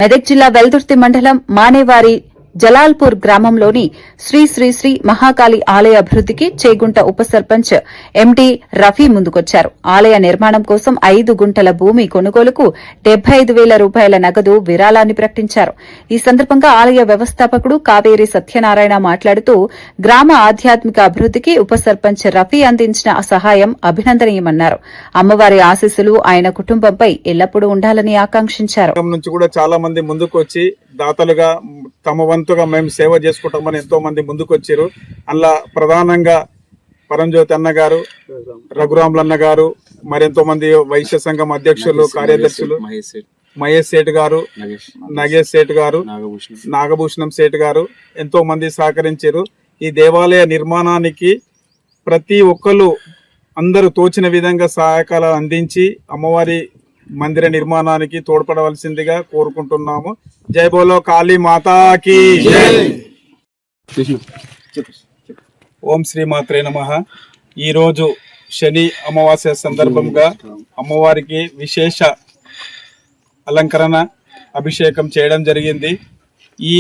మెదక్ జిల్లా వెల్దుర్తి మండలం మానేవారి జలాల్పూర్ గ్రామంలోని శ్రీ శ్రీ శ్రీ మహాకాళి ఆలయ అభివృద్దికి చేగుంట ఉప సర్పంచ్ ఎండి రఫీ ముందుకొచ్చారు. ఆలయ నిర్మాణం కోసం 5 గుంటల భూమి కొనుగోలుకు 75,000 రూపాయల నగదు విరాళాన్ని ప్రకటించారు. ఈ సందర్భంగా ఆలయ వ్యవస్థాపకుడు కావేరి సత్యనారాయణ మాట్లాడుతూ గ్రామ ఆధ్యాత్మిక అభివృద్దికి ఉప సర్పంచ్ రఫీ అందించిన సహాయం అభినందనీయమన్నారు. అమ్మవారి ఆశీస్సులు ఆయన కుటుంబంపై ఎల్లప్పుడూ ఉండాలని ఆకాంక్షించారు. దాతలుగా తమ వంతుగా మేము సేవ చేసుకుంటామని ఎంతో మంది ముందుకు వచ్చారు. అలా ప్రధానంగా పరంజ్యోతి అన్న గారు, రఘురాములు అన్న గారు, మరెంతో మంది వైశ్య సంఘం అధ్యక్షులు, కార్యదర్శులు, మహేష్ సేట్ గారు, నగేష్ సేట్ గారు, నాగభూషణం సేట్ గారు ఎంతో మంది సహకరించారు. ఈ దేవాలయ నిర్మాణానికి ప్రతి ఒక్కరు అందరూ తోచిన విధంగా సహాయకాలు అందించి అమ్మవారి మందిర నిర్మాణానికి తోడ్పడవలసిందిగా కోరుకుంటున్నాము. జై బోలో కాళీ మాతాకి ఓం శ్రీ మాత్రే నమః. ఈరోజు శని అమావాస్య సందర్భంగా అమ్మవారికి విశేష అలంకరణ అభిషేకం చేయడం జరిగింది. ఈ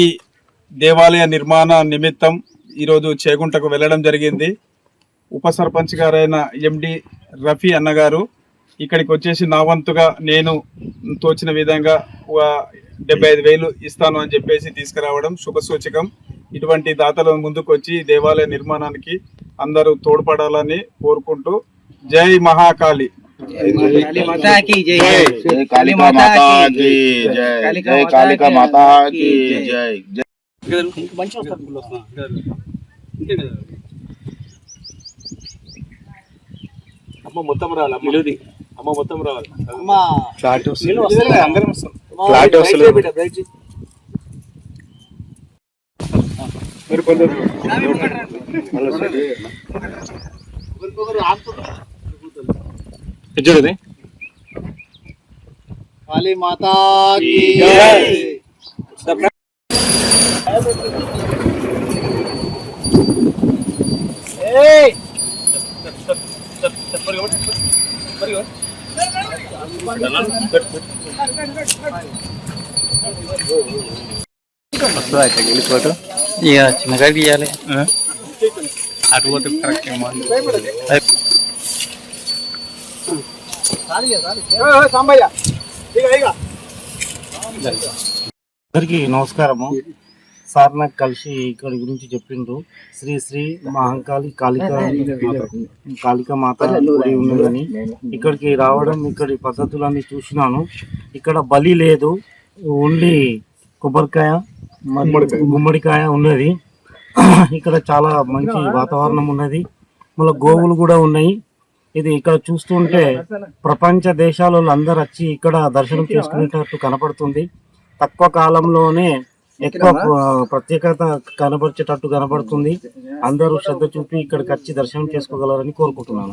దేవాలయ నిర్మాణ నిమిత్తం ఈరోజు చేగుంటకు వెళ్ళడం జరిగింది. ఉప సర్పంచ్ గారైన ఎండి రఫీ అన్నగారు ఇక్కడికి వచ్చేసి నా వంతుగా నేను తోచిన విధంగా 75,000 ఇస్తాను అని చెప్పేసి తీసుకురావడం శుభసూచకం. ఇటువంటి దాతల ముందుకు వచ్చి దేవాలయ నిర్మాణానికి అందరూ తోడ్పడాలని కోరుకుంటూ జై మహాకాళి. అమ్మ మొత్తం రావాలి, అమ్మ మొత్తం రావాలి. కాళీ మాతా కీ జై. చిన్నగా తీయాలి అటు కరెక్ట్. అందరికీ నమస్కారము. సార్ నాకు కలిసి ఇక్కడ గురించి చెప్పిండ్రు. శ్రీ శ్రీ మహాకాళి కాళికా మాత గుడి ఉన్నదని ఇక్కడికి రావడం, ఇక్కడి పద్ధతులన్నీ చూసినాను. ఇక్కడ బలి లేదు, ఓన్లీ కొబ్బరికాయ గుమ్మడికాయ ఉన్నది. ఇక్కడ చాలా మంచి వాతావరణం ఉన్నది. మళ్ళీ గోవులు కూడా ఉన్నాయి. ఇది ఇక్కడ చూస్తుంటే ప్రపంచ దేశాలలో అందరు వచ్చి ఇక్కడ దర్శనం చేసుకునేటట్టు కనపడుతుంది. తక్కువ కాలంలోనే ఎక్కువ ప్రత్యేకత కనబరిచేటట్టు కనబడుతుంది. అందరూ శ్రద్ధ చూపి ఇక్కడికి వచ్చి దర్శనం చేసుకోగలరని కోరుకుంటున్నాను.